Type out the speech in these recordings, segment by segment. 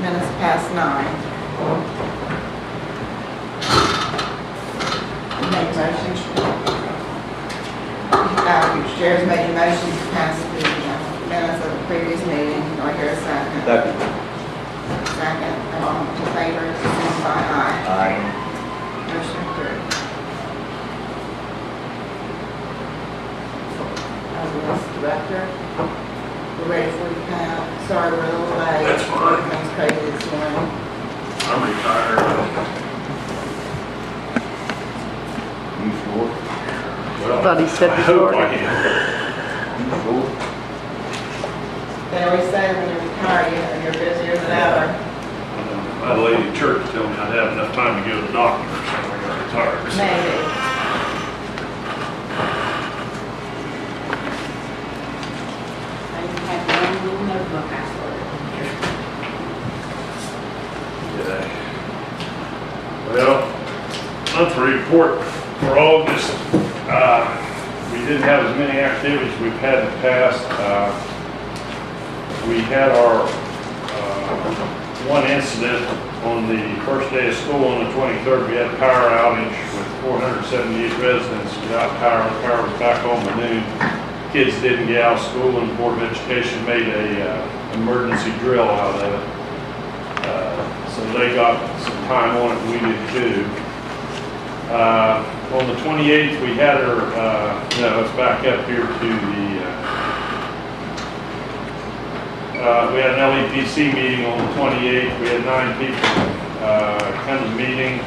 Minutes past 9. Make a motion. Chair's made a motion to pass the minutes of the previous meeting. Do I hear a second? Second. Second. All in favor, signify aye. Aye. Motion approved. OES Director, we're ready for you, Pat. Sorry we're a little late. That's fine. Everything's crazy this morning. I'm retired. You sure? Well, Thought he said I hope before. I am. You sure? They always say when you retire, you're busier than ever. My lady at church told me I'd have enough time to go to the doctor or something when I retire. So Maybe. I just have one little notebook I started. Yeah. Well, monthly report for August. We didn't have as many activities we've had in the past. We had our one incident on the first day of school on the 23rd. We had a power outage with 478 residents without power. The power was back on by noon. Kids didn't get out of school, and the Board of Education made a emergency drill out of it. So they got some time on it we did too. On the 28th, we had our, no, let's back up here to the, we had an LEPC meeting on the 28th. We had 9 people come to the meeting,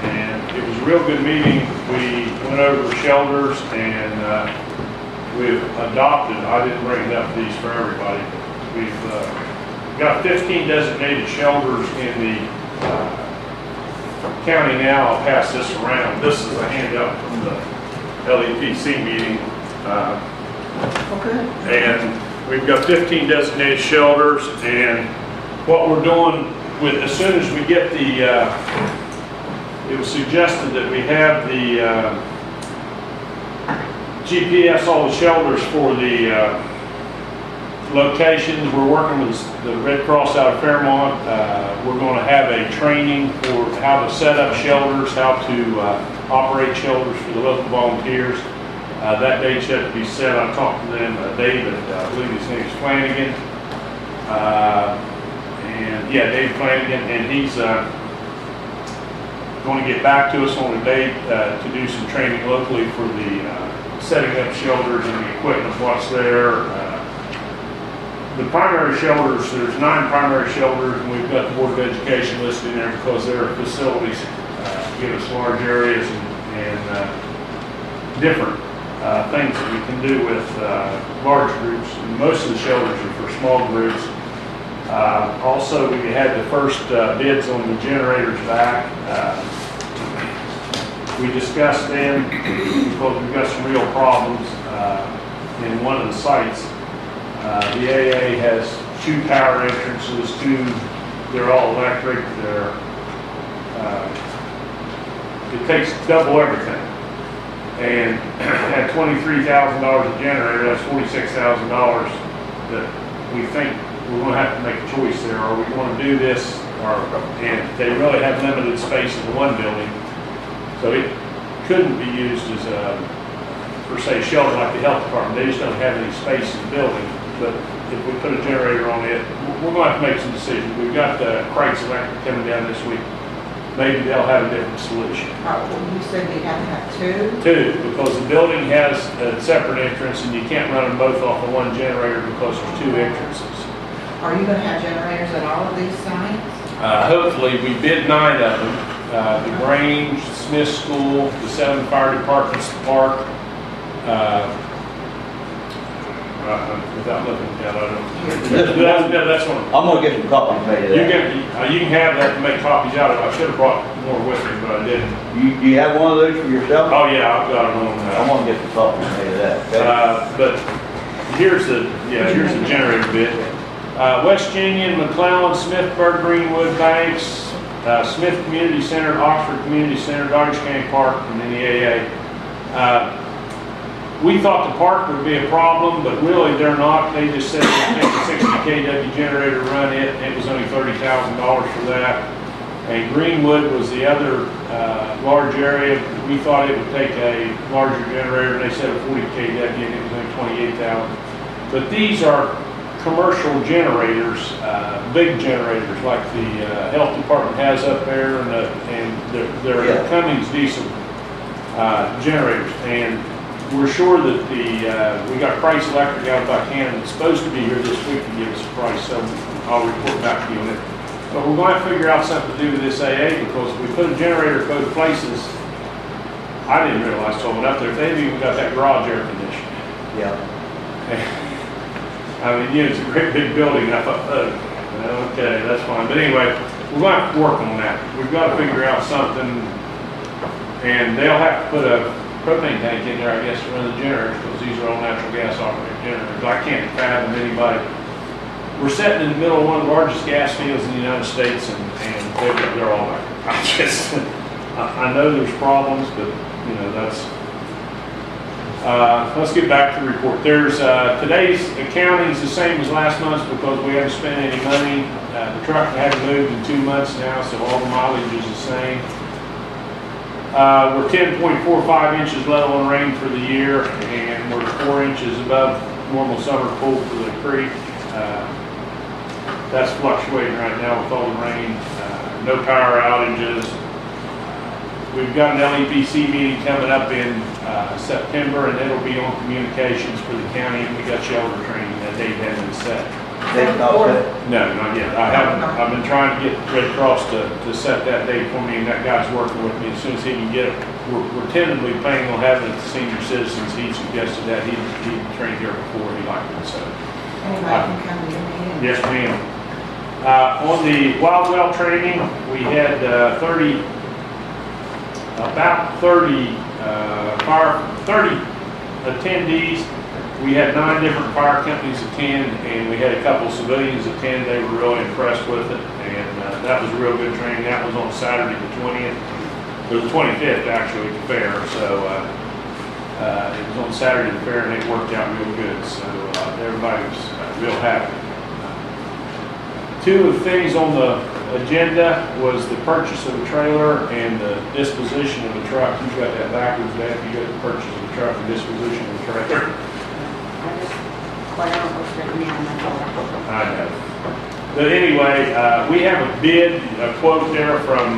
and it was a real good meeting. We went over shelters, and we've adopted, I didn't bring up these for everybody, we've got 15 designated shelters in the county now. I'll pass this around. This is a handout from the LEPC meeting. Okay. And we've got 15 designated shelters, and what we're doing with, as soon as we get the, it was suggested that we have the GPS all the shelters for the locations. We're working with the Red Cross out of Fairmont. We're going to have a training for how to set up shelters, how to operate shelters for the local volunteers. That date's yet to be set. I talked to them, David, I believe his name's Flanagan. And yeah, Dave Flanagan, and he's going to get back to us on a date to do some training locally for the setting up shelters and the equipment, what's there. The primary shelters, there's 9 primary shelters, and we've got the Board of Education listed in there because their facilities give us large areas and different things that we can do with large groups. And most of the shelters are for small groups. Also, we had the first bids on the generators back. We discussed them because we've got some real problems in one of the sites. The AA has 2 power entrances, they're all electric, it takes double everything. And at $23,000 a generator, that's $46,000 that we think we're going to have to make a choice there. Are we going to do this? And they really have limited space in the one building, so it couldn't be used as a, per se, shelter like the health department. They just don't have any space in the building. But if we put a generator on it, we're going to have to make some decisions. We've got Craig's Electric coming down this week. Maybe they'll have a different solution. Well, you said we have to have 2? 2, because the building has a separate entrance, and you can't run them both off of one generator because there's 2 entrances. Are you going to have generators at all of these sites? Hopefully, we bid 9 of them. The Grange, Smith School, the 7 fire departments, the park. Without looking at that, that's one. I'm gonna get some copies made of that. You can have that to make copies out of. I should have brought more with me, but I didn't. Do you have one of those for yourself? Oh yeah, I've got them on. I'm gonna get some copies made of that. But here's the generator bit. West Union, McClellan, Smithburg, Greenwood, Banks, Smith Community Center, Oxford Community Center, Dodge County Park, and then the AA. We thought the park would be a problem, but really they're not. They just said they take a 60 kW generator, run it, and it was only $30,000 for that. And Greenwood was the other large area. We thought it would take a larger generator, and they said a 40 kW, and it was only 28,000. But these are commercial generators, big generators like the health department has up there, and they're Yeah. Cummins diesel generators. And we're sure that we got Price Electric out of Buchanan, it's supposed to be here this week to give us a price, so I'll report back to you on it. But we're going to figure out something to do with this AA, because if we put a generator both places, I didn't realize till I went up there, they've even got that garage air conditioning. Yeah. I mean, it's a great big building, and I thought, oh, okay, that's fine. But anyway, we're going to have to work on that. We've got to figure out something, and they'll have to put a propane tank in there, I guess, to run the generators, because these are all natural gas operated generators. I can't fathom anybody. We're sitting in the middle of one of the largest gas fields in the United States, and they're all like, I know there's problems, but, you know, that's, let's get back to the report. There's, today's accounting is the same as last month's because we haven't spent any money. The truck hasn't moved in 2 months now, so all the mileage is the same. We're 10.45 inches level on rain for the year, and we're 4 inches above normal summer pool for the creek. That's fluctuating right now with all the rain. No power outages. We've got an LEPC meeting coming up in September, and it'll be on communications for the county, and we got shelter training. That date hasn't been set. They not set? No, not yet. I haven't. I've been trying to get Red Cross to set that date for me, and that guy's working with me. As soon as he can get it, we're tentatively planning on having it to senior citizens. He suggested that he trained here before. He liked it, so. Anybody can come to your meeting. Yes, ma'am. On the wild well training, we had about 30 attendees. We had 9 different fire companies attend, and we had a couple of civilians attend. They were really impressed with it, and that was a real good training. That was on Saturday the 20th, or the 25th actually, at the fair. So it was on Saturday at the fair, and it worked out real good. So everybody was real happy. 2 of the things on the agenda was the purchase of a trailer and the disposition of a truck. You've got that backwards, Dad. You got the purchase of a truck and disposition of a trailer. I just, quite almost written down my phone. I know. But anyway, we have a quote there from,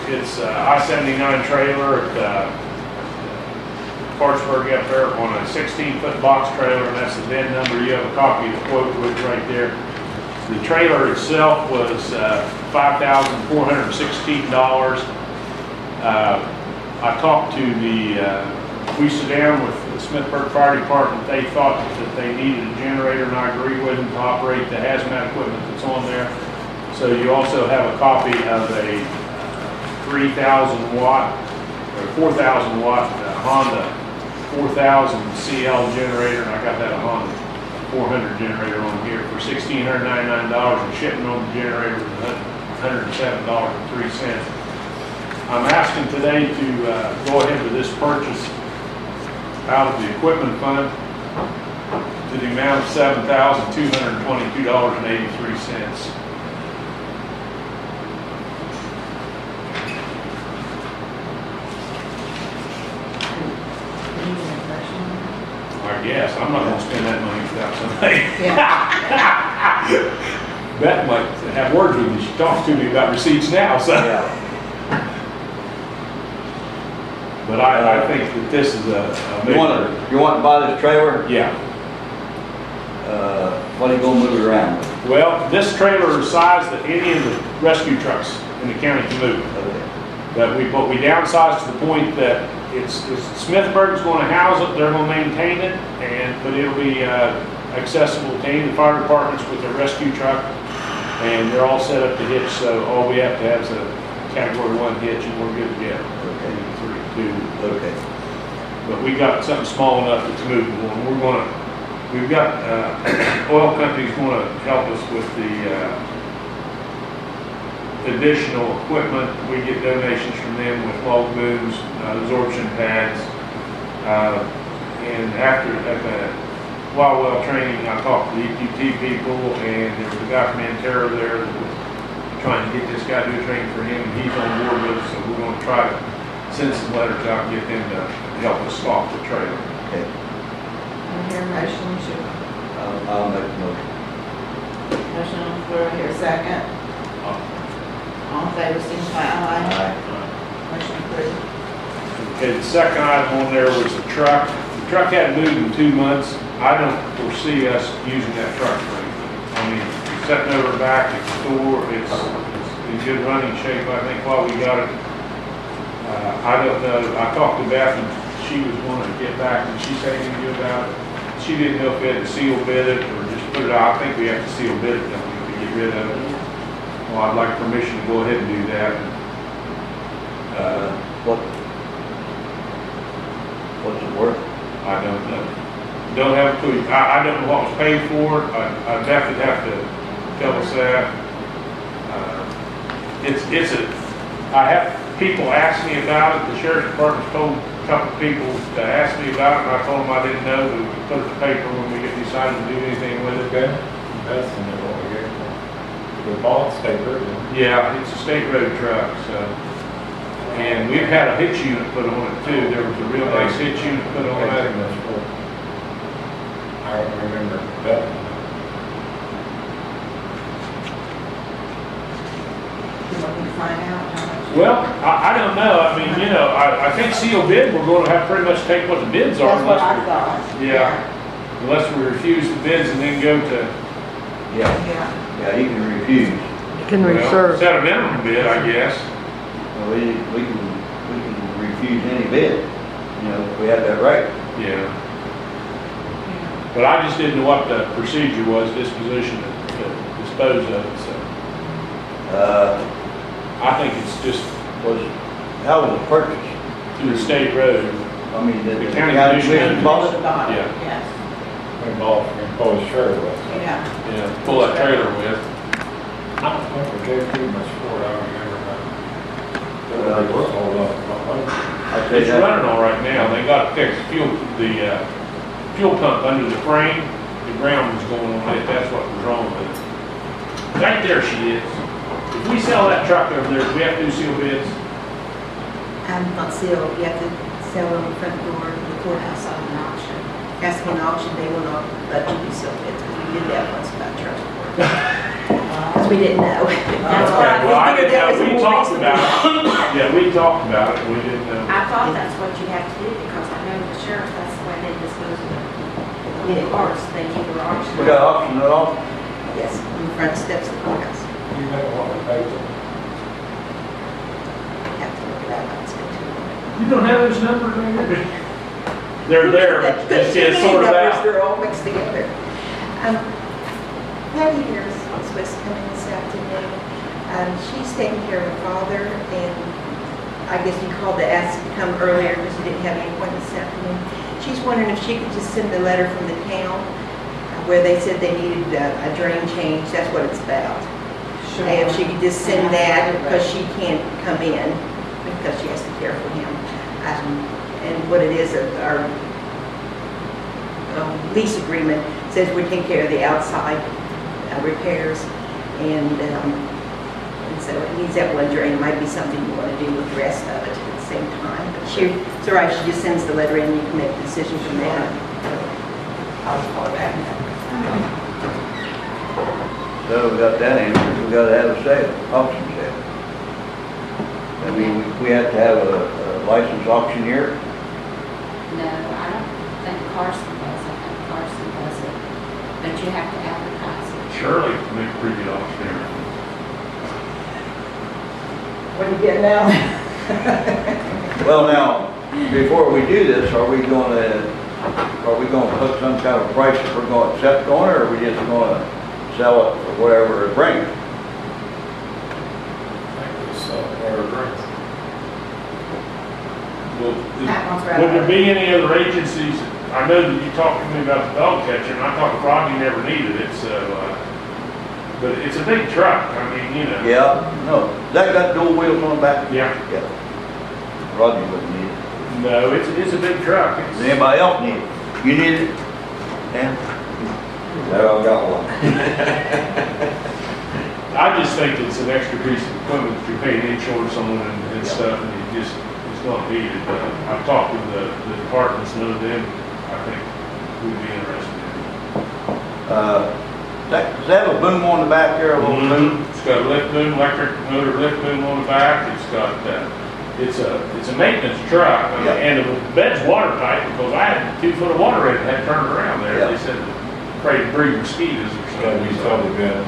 it's I-79 trailer at Partsburg up there on a 16-foot box trailer, and that's the VIN number. You have a copy of the quote with right there. The trailer itself was $5,416. I talked to we sat down with the Smithburg Fire Department. They thought that they needed a generator, and I agree with them to operate the hazmat equipment that's on there. So you also have a copy of a 3,000 watt or 4,000 watt Honda 4,000 CL generator, and I got that a Honda 400 generator on here for $1,699, and shipping on the generator was $107.03. I'm asking today to go ahead with this purchase out of the equipment fund to the amount of $7,222.83. I guess. I'm not gonna spend that money without somebody. Yeah. Beth might have words with me. She talks to me about receipts now, so. Yeah. But I think that this is a You want to buy this trailer? Yeah. What are you gonna move it around with? Well, this trailer is size that any of the rescue trucks in the county can move. But we downsized to the point that Smithburg's going to house it, they're going to maintain it, but it'll be accessible to any of the fire departments with their rescue truck, and they're all set up to hitch, so all we have to have is a category 1 hitch, and we're good to go. Okay. But we got something small enough that's movable, and we've got oil companies going to help us with the additional equipment. We get donations from them with log booms, absorption pads, and after well training. I talked to the EQT people, and there was a guy from Antero there that was trying to get this guy to do a training for him, and he's on board with it, so we're gonna try to send some letters out and get them to help us stock the trailer. Okay, I hear a motion, should, I'll make a motion. motion on the floor, I hear a second. All in favor, signify aye. Aye. Motion approved. Okay, the second item on there was the truck. The truck hadn't moved in 2 months. I don't foresee us using that truck for anything. I mean, it's sitting over back at the store, it's in good running shape, I think, while we got it. I don't know, I talked to Beth and she was wanting to get back and she said anything good about it. She didn't know if we had to seal bid it or just put it out. I think we have to seal bid it, don't we, to get rid of it. Well, I'd like permission to go ahead and do that. What's it worth? I don't know. Don't have a clue. I don't know what was paid for it. I definitely have to tell us that. I have people ask me about it. The sheriff's department told a couple of people to ask me about it, and I told them I didn't know, but we could put it in the paper when we get decided to do anything with it. Okay, that's the middle of the year. The ball state road. Yeah, it's a state road truck, so. And we've had a hitch unit put on it too. There was a real nice hitch unit put on Thank it. you much for. I don't remember that. You want me to find out how much? Well, I don't know. I mean, you know, I think seal bid, we're going to have to pretty much take what the bids are. That's what I unless thought. we- Yeah, unless we refuse the bids and then go to, Yeah, Yeah. yeah, you can refuse. You can well, reserve. set a minimum bid, I guess. Well, we can refuse any bid, you know, if we have that right. Yeah. But I just didn't know what the procedure was, disposition to dispose of it, so. I think it's just How was it purchased? through the state road. I mean, did The the county county commission commission bought it? Yeah. Yes, We bought from Polish Trailer with. yeah. Yeah, pull that trailer with. I don't think we gave too much for it, I don't remember that. They were sold up. I'd say It's that. running all right now. They got fixed the fuel pump under the frame. The ground was going on it. That's what was wrong with it. Right there she is. If we sell that truck over there, do we have to do seal bids? Not sealed, you have to sell on the front door of the courthouse on an auction. Has to be an auction, they will not let you be sealed bids, because we did that once about truck. Because we didn't know. That's why Okay, well, I we didn't figured that know. was We more talked reasonable. about it. Yeah, we talked about it. We didn't know. I thought that's what you have to do, because I know the sheriff, that's the way they dispose of it. Yeah. Cars, they either auction. We got auction it off? Yes, on the front steps of the courthouse. You know what we paid for? You have to look it up, it's good to You don't have those numbers right there? They're there, but There's it's too sort many of numbers, out. they're all mixed together. Patty here is supposed to come in this afternoon. She's taking care of her father, and I guess you called to ask to come earlier because you didn't have any appointment this afternoon. She's wondering if she could just send a letter from the town where they said they needed a drain change, that's what it's about. Sure. And if she could just send that, because she can't come in, because she has to care for him. And what it is, our lease agreement says we take care of the outside repairs, and so it needs that one drain. It might be something you want to do with the rest of it at the same time. But it's all right, she just sends the letter in, and you can make the decision from there. I'll call back. So we got that answered, we gotta have a sale, auction sale. I mean, we have to have a licensed auctioneer. No, I don't think Carson does, I think Carson does it, but you have to advertise it. Shirley can make a pretty good auctioneer. What are you getting now? Well, now, before we do this, are we gonna put some kind of price that we're gonna accept on it, or are we just gonna sell it for whatever it brings? I think it was whatever it brings. Pat wants to Would there be any other agencies? I know that you talked to me about the dog catcher, and I thought Rodney never needed it, so, but it's a big truck, I mean, you know. Yeah, no, that got dual wheels on the back? Yeah, Yeah. Rodney wouldn't need it. no, it's a big truck. Does anybody else need it? You need it? Dan? No, I've got one. I just think it's an extra piece of equipment that you're paying insurance on and stuff, and it's not needed. But I've talked with the departments, none of them, I think, would be interested in it. Does that have a boom on the back there, a little boom? It's got a lift boom, electric motor lift boom on the back, it's got, it's a maintenance truck, Yeah. and the bed's watertight, because I had 2 foot of water in it, had turned around there, Yeah. they said, afraid to breed mosquitoes or Got a something. utility bill.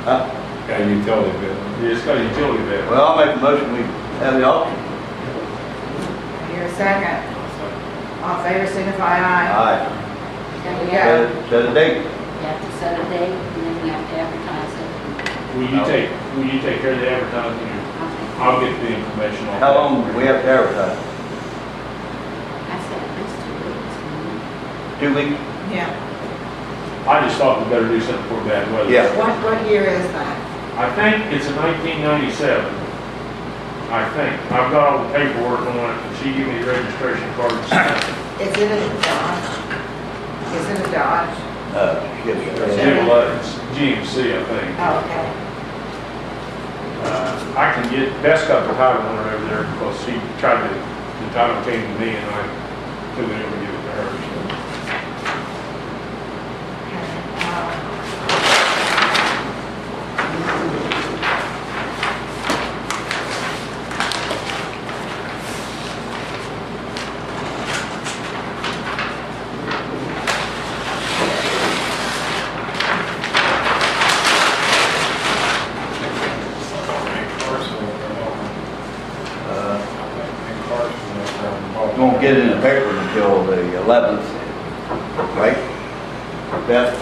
Huh? Got a utility bill. Yeah, it's got a utility bed. Well, I'll make a motion, we have the auction. Here a second. All in favor, signify aye. Aye. Then we Yeah. have, Set a date. you have to set a date, and then we have to advertise it. Will you take care of the advertising? I think. I'll get the information on that. How long do we have to advertise? I said at least 2 weeks. 2 weeks? Yeah. I just thought we better do something before bad weather. Yeah. What year is that? I think it's a 1997. I think. I've got all the paperwork on it, and she gave me the registration card and stuff. Is it a Dodge? Is it a Dodge? Yes, sir. It's GMC, I think. Oh, okay. I can get, Beth's got the title on it over there, because she tried to, the title came to me, and I took it over to give it to her. So. You won't get it in the paper until the 11th, right? Beth,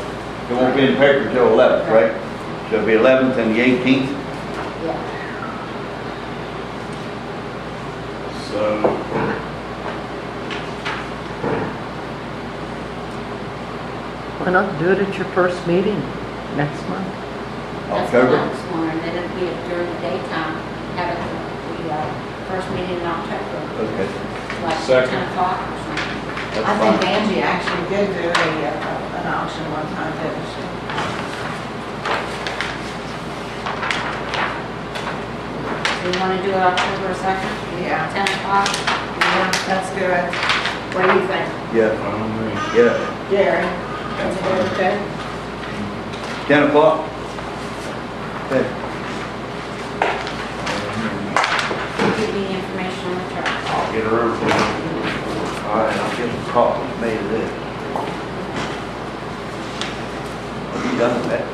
it won't be in the paper until 11th, right? So it'll be 11th and the 18th? Yeah. So, Why not do it at your first meeting next month? That's what October? I was wondering, that it'd be during the daytime, have it the first meeting in October, Okay, like Second. 10 o'clock or something. that's I think fine. Angie actually did do an auction one time, didn't she? So you want to do it October 2nd, Yeah. 10 o'clock? Yeah, that's good. What do you think, Yeah, I don't know. yeah. Jerry? Is it okay? 10 o'clock? Okay. Give me information on the truck. I'll get her over to you. All right, I'll get some copies made of this. Are you done with that?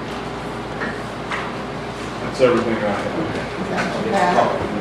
That's everything I have. Yeah.